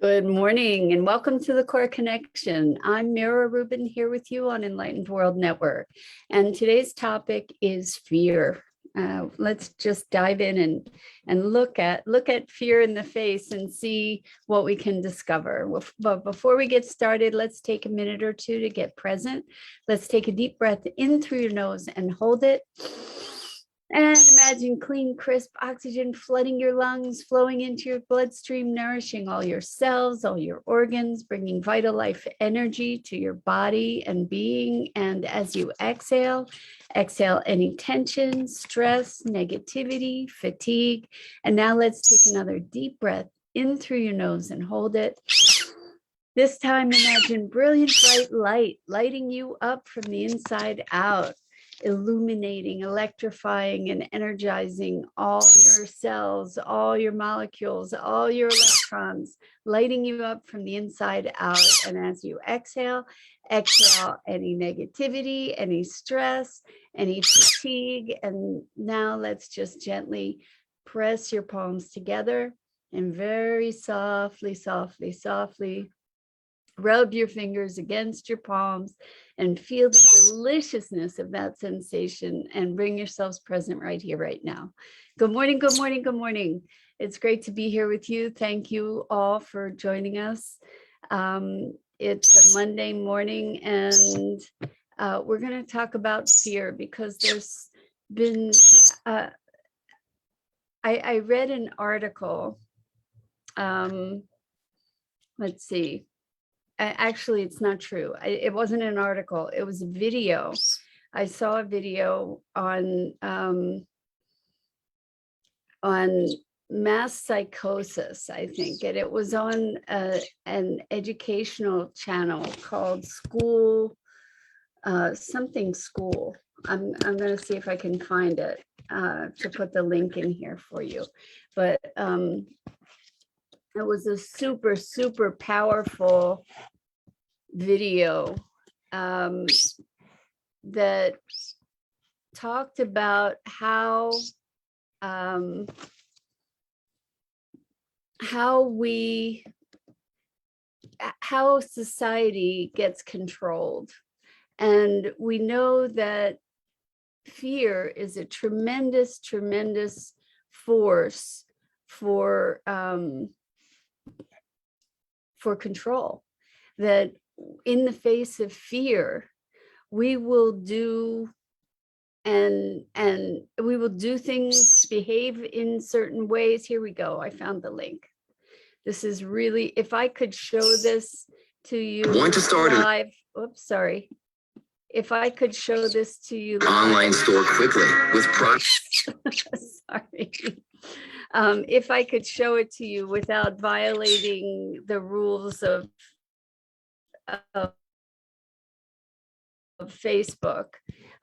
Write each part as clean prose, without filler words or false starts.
Good morning and welcome to the Core Connection. I'm Mira Rubin here with you on Enlightened World Network. And today's topic is fear. Let's just dive in and look at fear in the face and see what we can discover. But before we get started, let's take a minute or two to get present. Let's take a deep breath in through your nose and hold it. And imagine clean, crisp oxygen flooding your lungs, flowing into your bloodstream, nourishing all your cells, all your organs, bringing vital life energy to your body and being. And as you exhale any tension, stress, negativity, fatigue. And now let's take another deep breath in through your nose and hold it. This time, imagine brilliant bright light lighting you up from the inside out, illuminating, electrifying, and energizing all your cells, all your molecules, all your electrons, lighting you up from the inside out. And as you exhale any negativity, any stress, any fatigue. And now let's just gently press your palms together and very softly, softly, softly rub your fingers against your palms and feel the deliciousness of that sensation and bring yourselves present right here, right now. Good morning, good morning, good morning. It's great to be here with you. Thank you all for joining us. It's a Monday morning and we're going to talk about fear because there's been, I read an article, let's see. Actually, it's not true. It wasn't an article. It was a video. I saw a video on mass psychosis, I think, and it was on an educational channel called something school. I'm going to see if I can find it to put the link in here for you, but it was a super, super powerful video that talked about how society gets controlled. And we know that fear is a tremendous, tremendous force for control, that in the face of fear, we will do things, behave in certain ways. Here we go. I found the link. This is really, if I could show this to you live. Oops, sorry. If I could show this to you online store quickly with products. Sorry. If I could show it to you without violating the rules of Facebook,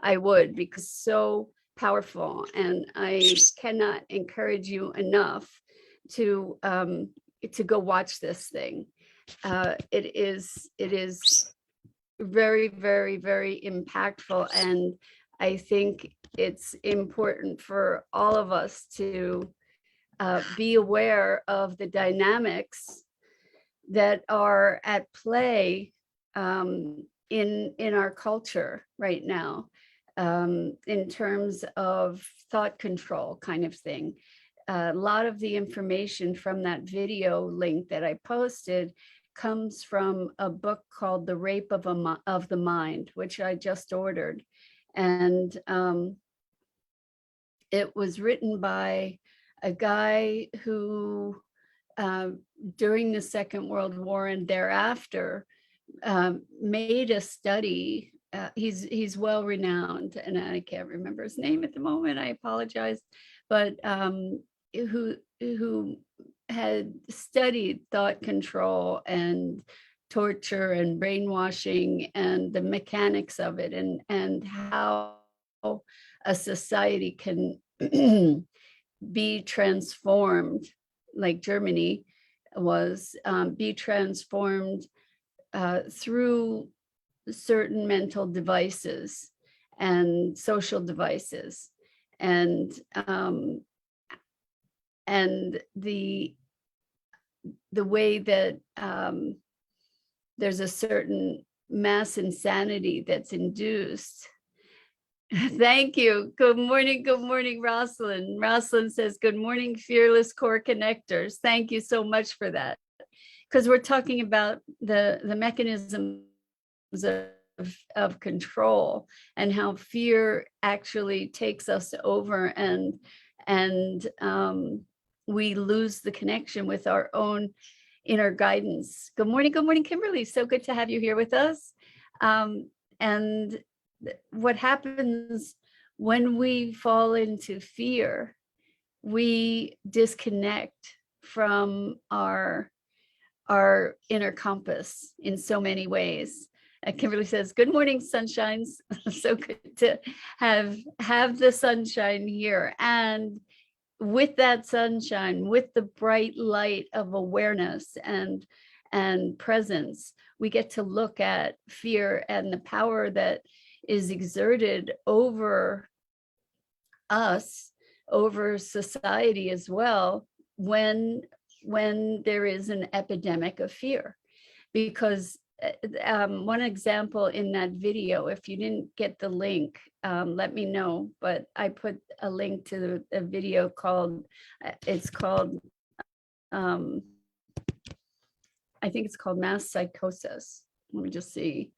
I would, because it's so powerful, and I cannot encourage you enough to go watch this thing. It is very, very, very impactful, and I think it's important for all of us to be aware of the dynamics that are at play in our culture right now, in terms of thought control kind of thing. A lot of the information from that video link that I posted comes from a book called The Rape of the Mind, which I just ordered. And it was written by a guy who, during the Second World War and thereafter, made a study. He's well renowned, and I can't remember his name at the moment. I apologize, but who had studied thought control and torture and brainwashing and the mechanics of it, and how a society can be transformed, like Germany was, be transformed through certain mental devices and social devices, and the the way that there's a certain mass insanity that's induced. Thank you. Good morning, Rosalind. Rosalind says, good morning, fearless core connectors. Thank you so much for that. Because we're talking about the mechanisms of control and how fear actually takes us over, and we lose the connection with our own inner guidance. Good morning, Kimberly. So good to have you here with us. And what happens when we fall into fear, we disconnect from our inner compass in so many ways. Kimberly says, good morning, sunshines. So good to have the sunshine here. And with that sunshine, with the bright light of awareness and presence, we get to look at fear and the power that is exerted over us, over society as well, when there is an epidemic of fear. Because one example in that video, if you didn't get the link, let me know, but I put a link to a video called, it's called, I think it's called Mass Psychosis. Let me just see.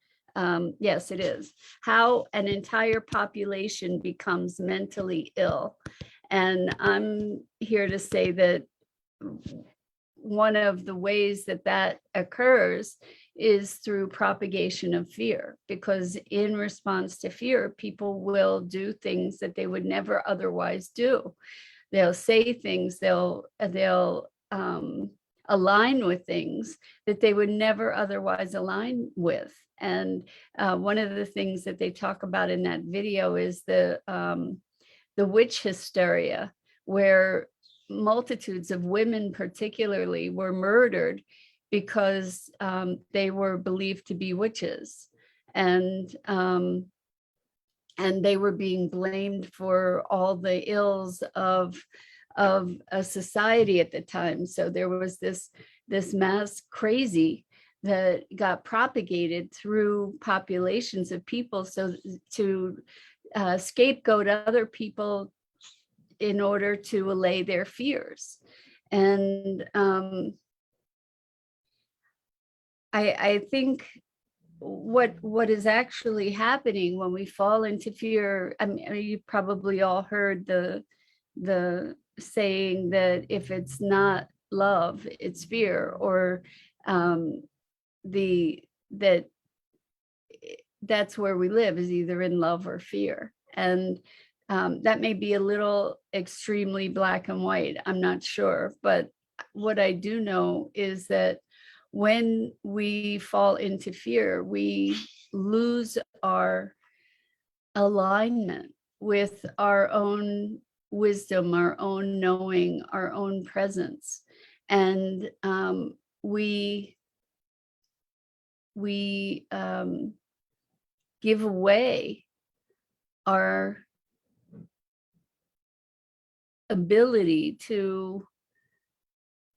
Yes, it is. How an entire population becomes mentally ill. And I'm here to say that one of the ways that occurs is through propagation of fear, because in response to fear, people will do things that they would never otherwise do. They'll say things, they'll align with things that they would never otherwise align with. And one of the things that they talk about in that video is the witch hysteria, where multitudes of women particularly were murdered because they were believed to be witches, and they were being blamed for all the ills of a society at the time. So there was this mass crazy that got propagated through populations of people, so to scapegoat other people in order to allay their fears. And I think what is actually happening when we fall into fear, I mean, you probably all heard the saying that if it's not love, it's fear, or that's where we live, is either in love or fear. And that may be a little extremely black and white, I'm not sure. But what I do know is that when we fall into fear, we lose our alignment with our own wisdom, our own knowing, our own presence. And we give away our ability to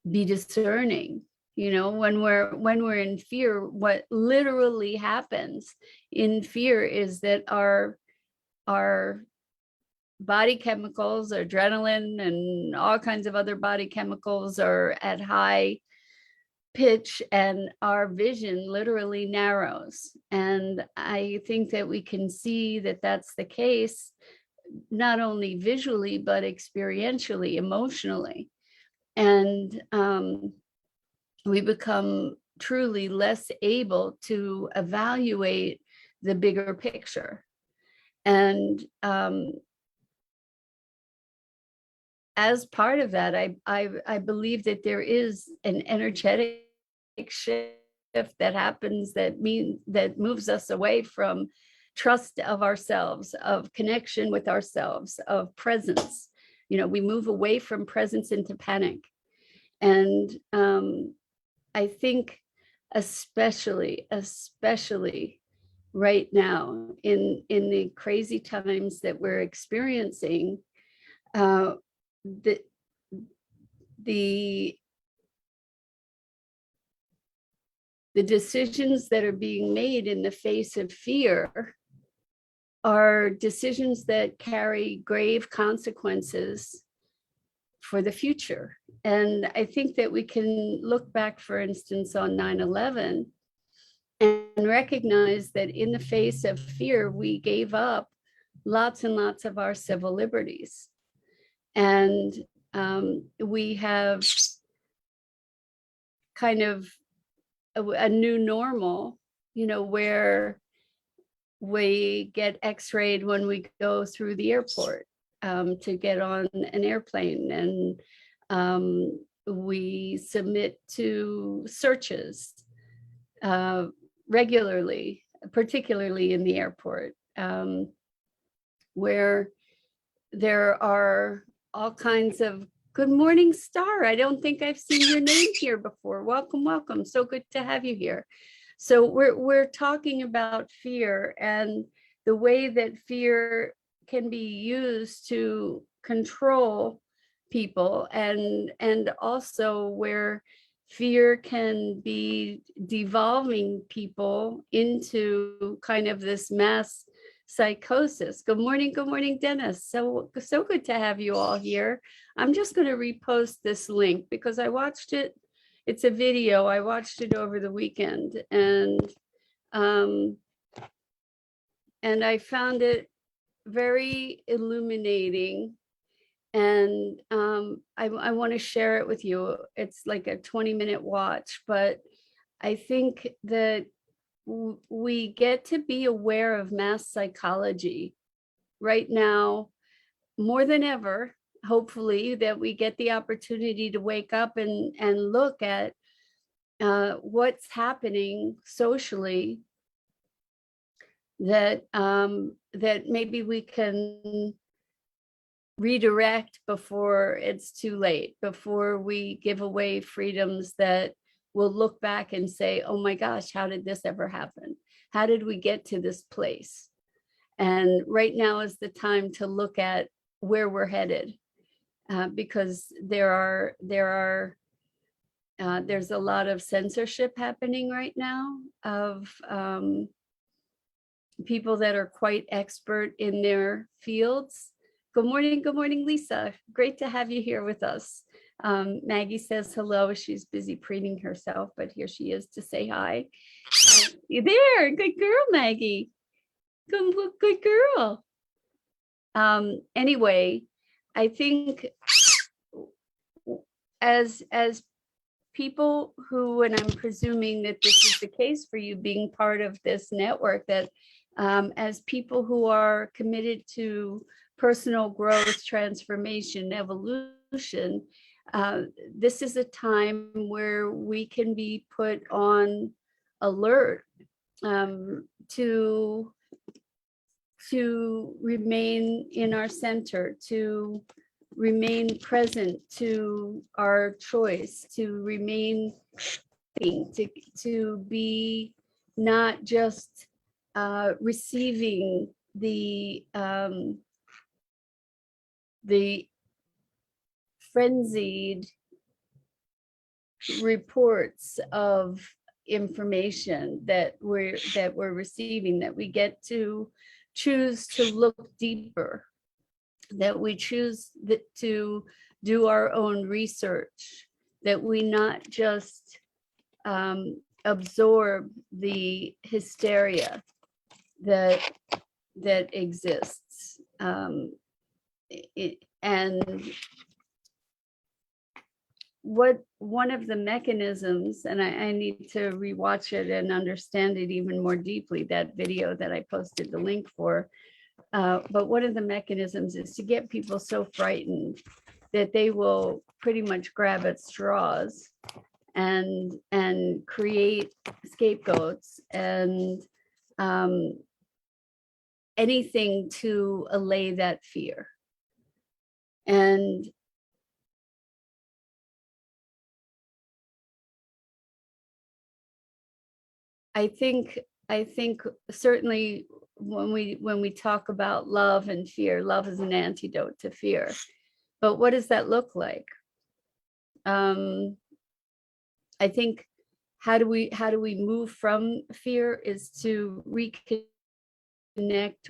be discerning. You know, when we're in fear, what literally happens in fear is that our body chemicals, adrenaline and all kinds of other body chemicals, are at high pitch, and our vision literally narrows. And I think that we can see that that's the case, not only visually, but experientially, emotionally. And we become truly less able to evaluate the bigger picture. And as part of that, I believe that there is an energetic shift that happens that moves us away from trust of ourselves, of connection with ourselves, of presence. You know, we move away from presence into panic. And I think especially right now in the crazy times that we're experiencing, the the decisions that are being made in the face of fear are decisions that carry grave consequences for the future. And I think that we can look back, for instance, on 9/11 and recognize that in the face of fear, we gave up lots and lots of our civil liberties. And we have kind of a new normal, where we get x-rayed when we go through the airport to get on an airplane, and we submit to searches regularly, particularly in the airport, where there are all kinds of good morning, Star. I don't think I've seen your name here before. Welcome, welcome. So good to have you here. So we're talking about fear and the way that fear can be used to control people, and also where fear can be devolving people into kind of this mass psychosis. Good morning, Dennis. So good to have you all here. I'm just going to repost this link because I watched it. It's a video. I watched it over the weekend, and I found it very illuminating. And I want to share it with you. It's like a 20-minute watch, but I think that we get to be aware of mass psychology right now more than ever. Hopefully that we get the opportunity to wake up and look at what's happening socially, that maybe we can redirect before it's too late, before we give away freedoms that we'll look back and say, oh my gosh, how did this ever happen? How did we get to this place? And right now is the time to look at where we're headed, because there's a lot of censorship happening right now of people that are quite expert in their fields. Good morning, Lisa. Great to have you here with us. Maggie says hello. She's busy preening herself, but here she is to say hi. You there? Good girl, Maggie. Good girl. Anyway, I think as people who, and I'm presuming that this is the case for you being part of this network, that as people who are committed to personal growth, transformation, evolution, this is a time where we can be put on alert to remain in our center, to remain present to our choice, to remain to be not just receiving the frenzied reports of information that we're receiving, that we get to choose to look deeper, that we choose to do our own research, that we not just absorb the hysteria that exists. And one of the mechanisms, and I need to rewatch it and understand it even more deeply, that video that I posted the link for, but one of the mechanisms is to get people so frightened that they will pretty much grab at straws and create scapegoats and anything to allay that fear. And I think certainly when we talk about love and fear, love is an antidote to fear. But what does that look like? I think how do we move from fear is to reconnect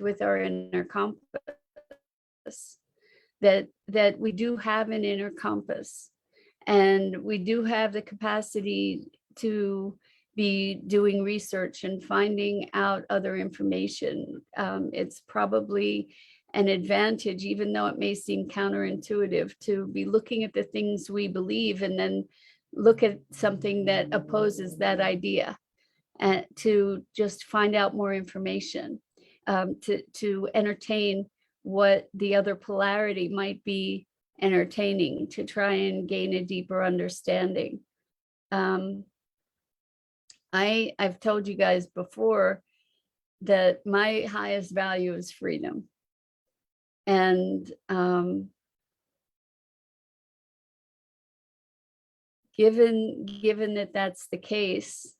with our inner compass, that we do have an inner compass, and we do have the capacity to be doing research and finding out other information. It's probably an advantage, even though it may seem counterintuitive, to be looking at the things we believe and then look at something that opposes that idea, and to just find out more information, to entertain what the other polarity might be entertaining, to try and gain a deeper understanding. I've told you guys before that my highest value is freedom. And given that that's the case,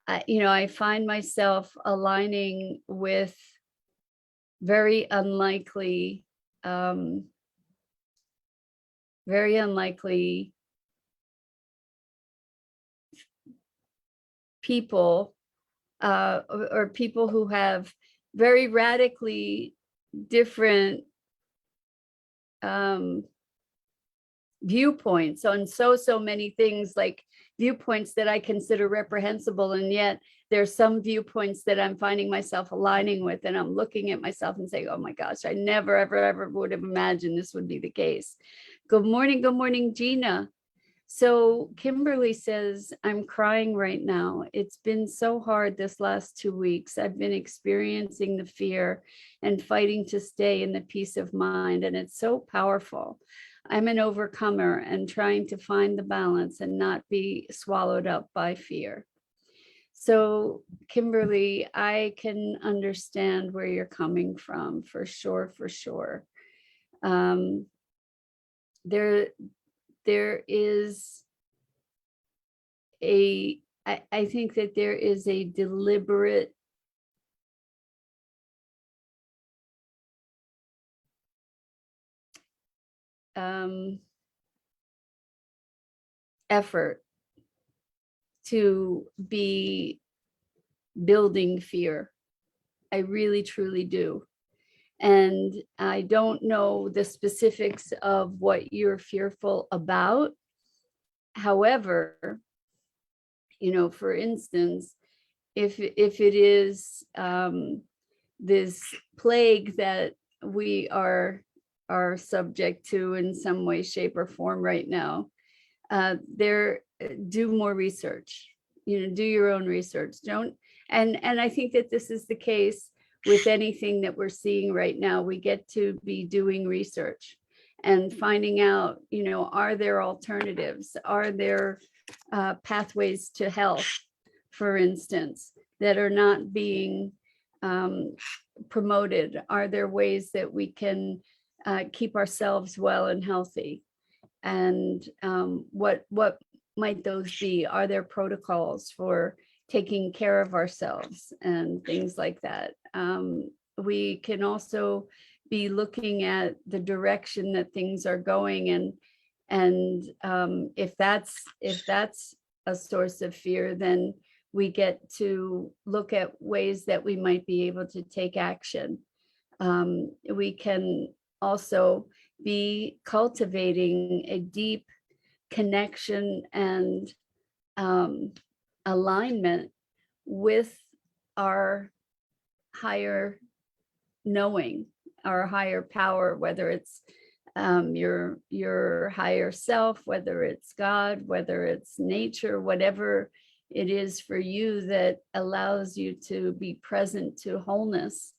I find myself aligning with very unlikely people, or people who have very radically different viewpoints on so many things, like viewpoints that I consider reprehensible, and yet there's some viewpoints that I'm finding myself aligning with, and I'm looking at myself and saying, oh my gosh, I never ever would have imagined this would be the case. Good morning, Gina. So Kimberly says, I'm crying right now. It's been so hard this last 2 weeks. I've been experiencing the fear and fighting to stay in the peace of mind, and it's so powerful. I'm an overcomer and trying to find the balance and not be swallowed up by fear. So Kimberly, I can understand where you're coming from, for sure. There is I think that there is a deliberate effort to be building fear. I really, truly do. And I don't know the specifics of what you're fearful about. However, for instance, if it is this plague that we are subject to in some way, shape, or form right now, do more research. Do your own research. And I think that this is the case with anything that we're seeing right now. We get to be doing research and finding out, are there alternatives? Are there pathways to health, for instance, that are not being promoted? Are there ways that we can keep ourselves well and healthy? And what might those be? Are there protocols for taking care of ourselves and things like that? We can also be looking at the direction that things are going, and if that's a source of fear, then we get to look at ways that we might be able to take action. We can also be cultivating a deep connection and alignment with our higher knowing, our higher power, whether it's your higher self, whether it's God, whether it's nature, whatever it is for you that allows you to be present to wholeness,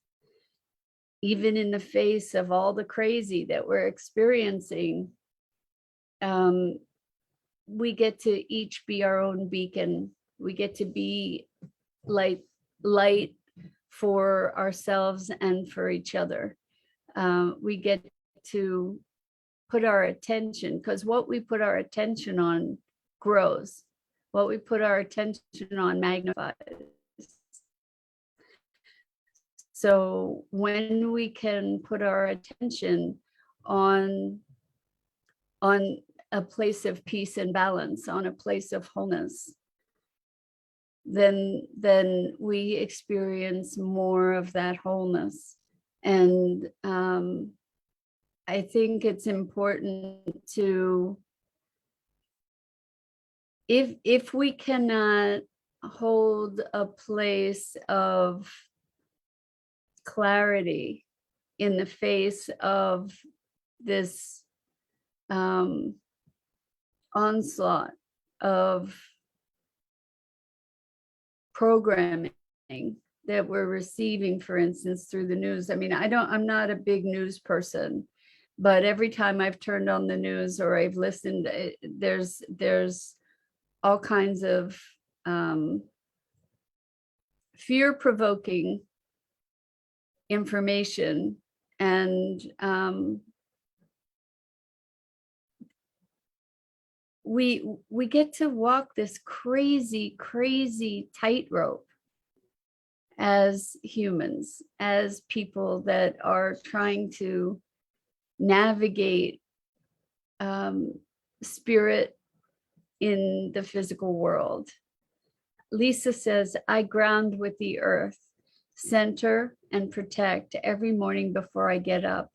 even in the face of all the crazy that we're experiencing. We get to each be our own beacon. We get to be light for ourselves and for each other. We get to put our attention, because what we put our attention on grows. What we put our attention on magnifies. So when we can put our attention on a place of peace and balance, on a place of wholeness, then we experience more of that wholeness. And I think it's important to, if we cannot hold a place of clarity in the face of this onslaught of programming that we're receiving, for instance, through the news. I mean, I'm not a big news person, but every time I've turned on the news or I've listened, there's all kinds of fear-provoking information, and we get to walk this crazy tightrope as humans, as people that are trying to navigate spirit in the physical world. Lisa says, I ground with the earth, center and protect every morning before I get up.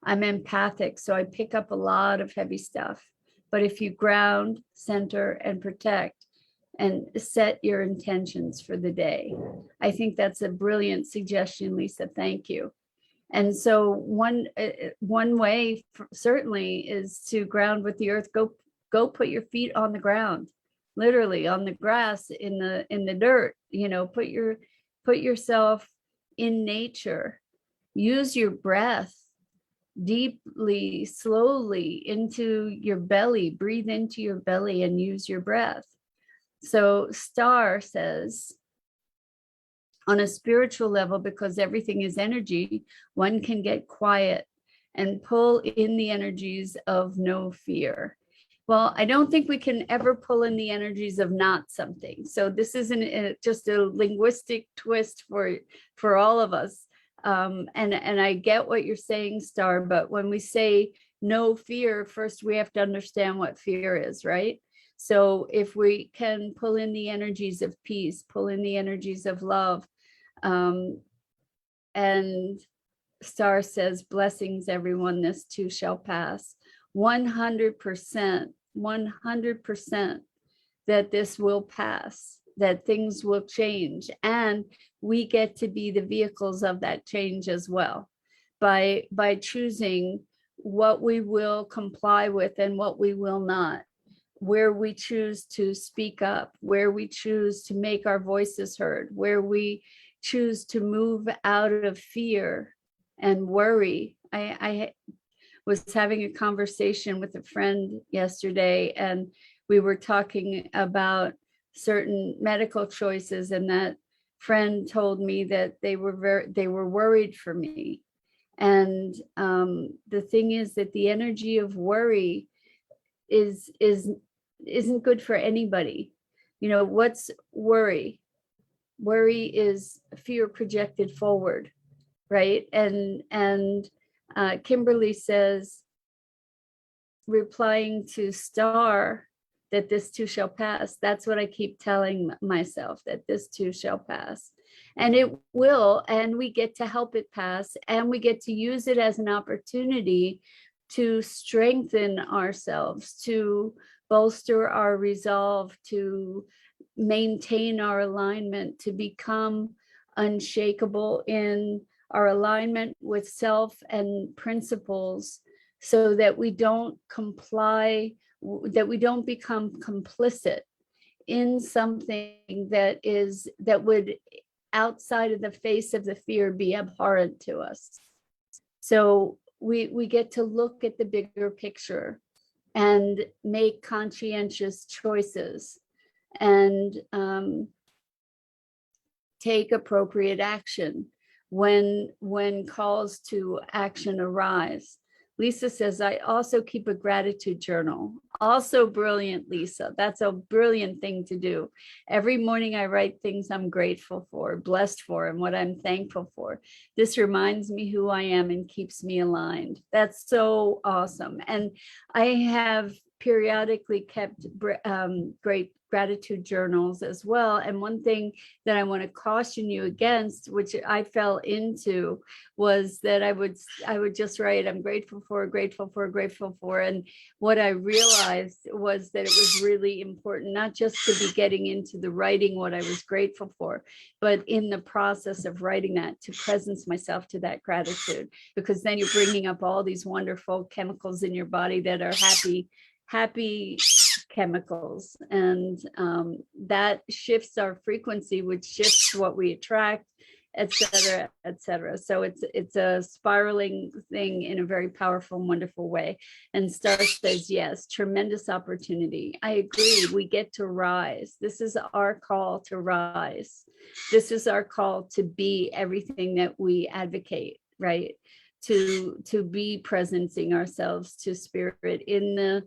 I'm empathic, so I pick up a lot of heavy stuff. But if you ground, center, and protect, and set your intentions for the day. I think that's a brilliant suggestion, Lisa. Thank you. And so one way certainly is to ground with the earth. Go put your feet on the ground, literally on the grass, in the dirt. You know, put yourself in nature. Use your breath deeply, slowly into your belly. Breathe into your belly and use your breath. So Star says, on a spiritual level, because everything is energy, one can get quiet and pull in the energies of no fear. Well, I don't think we can ever pull in the energies of not something. So this isn't just a linguistic twist for all of us. And I get what you're saying, Star, but when we say no fear, first we have to understand what fear is, right? So if we can pull in the energies of peace, pull in the energies of love, and Star says, blessings, everyone, this too shall pass. 100%, 100% that this will pass, that things will change. And we get to be the vehicles of that change as well, by choosing what we will comply with and what we will not, where we choose to speak up, where we choose to make our voices heard, where we choose to move out of fear and worry. I was having a conversation with a friend yesterday, and we were talking about certain medical choices, and that friend told me that they were worried for me. And the thing is that the energy of worry isn't good for anybody. You know, what's worry? Worry is fear projected forward, right? And Kimberly says, replying to Star, that this too shall pass. That's what I keep telling myself, that this too shall pass. And it will, and we get to help it pass, and we get to use it as an opportunity to strengthen ourselves, to bolster our resolve, to maintain our alignment, to become unshakable in our alignment with self and principles, so that we don't comply, that we don't become complicit in something that would, outside of the face of the fear, be abhorrent to us. So we get to look at the bigger picture and make conscientious choices, and take appropriate action when calls to action arise. Lisa says, I also keep a gratitude journal. Also brilliant, Lisa. That's a brilliant thing to do. Every morning I write things I'm grateful for, blessed for, and what I'm thankful for. This reminds me who I am and keeps me aligned. That's so awesome. And I have periodically kept great gratitude journals as well. And one thing that I want to caution you against, which I fell into, was that I would just write, I'm grateful for, grateful for, grateful for. And what I realized was that it was really important, not just to be getting into the writing what I was grateful for, but in the process of writing that, to presence myself to that gratitude, because then you're bringing up all these wonderful chemicals in your body that are happy chemicals, and that shifts our frequency, which shifts what we attract, etc., etc. So it's a spiraling thing in a very powerful and wonderful way. And Star says, yes, tremendous opportunity. I agree. We get to rise. This is our call to rise. This is our call to be everything that we advocate, right? To be presencing ourselves to spirit in the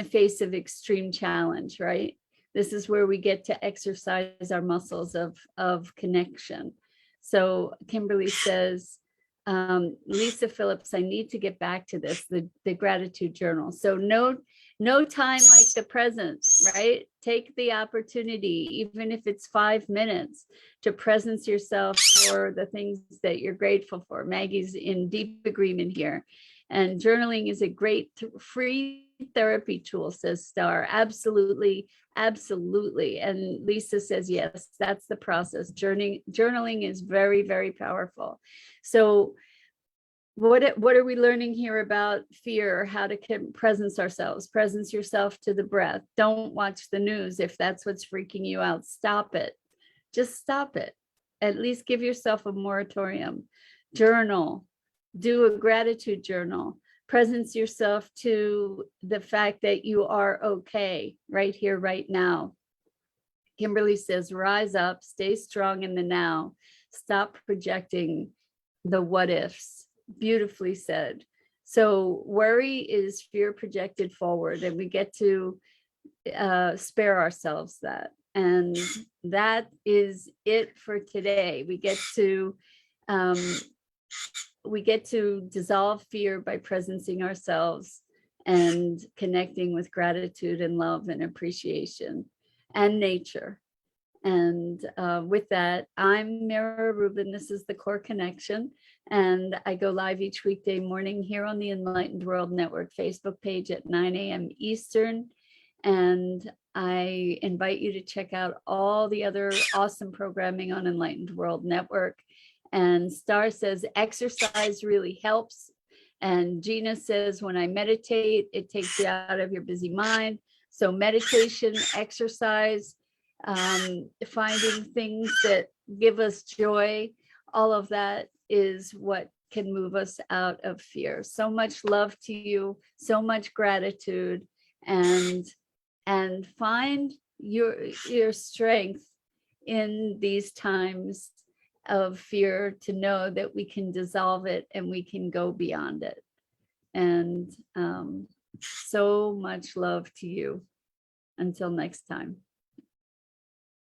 face of extreme challenge, right? This is where we get to exercise our muscles of connection. So Kimberly says, Lisa Phillips, I need to get back to this, the gratitude journal. So no time like the present, right? Take the opportunity, even if it's 5 minutes, to presence yourself for the things that you're grateful for. Maggie's in deep agreement here. And journaling is a great free therapy tool, says Star. Absolutely, absolutely. And Lisa says, yes, that's the process. Journaling is very, very powerful. So what are we learning here about fear? How to presence ourselves? Presence yourself to the breath. Don't watch the news if that's what's freaking you out. Stop it. Just stop it. At least give yourself a moratorium. Journal. Do a gratitude journal. Presence yourself to the fact that you are okay right here, right now. Kimberly says, rise up, stay strong in the now. Stop projecting the what ifs. Beautifully said. So worry is fear projected forward, and we get to spare ourselves that. And that is it for today. We get to dissolve fear by presencing ourselves and connecting with gratitude and love and appreciation and nature. And with that, I'm Mira Rubin. This is the Core Connection. And I go live each weekday morning here on the Enlightened World Network Facebook page at 9 a.m. Eastern. And I invite you to check out all the other awesome programming on Enlightened World Network. And Star says, exercise really helps. And Gina says, when I meditate, it takes you out of your busy mind. So meditation, exercise, finding things that give us joy, all of that is what can move us out of fear. So much love to you, so much gratitude, and find your strength in these times of fear, to know that we can dissolve it and we can go beyond it. And so much love to you. Until next time.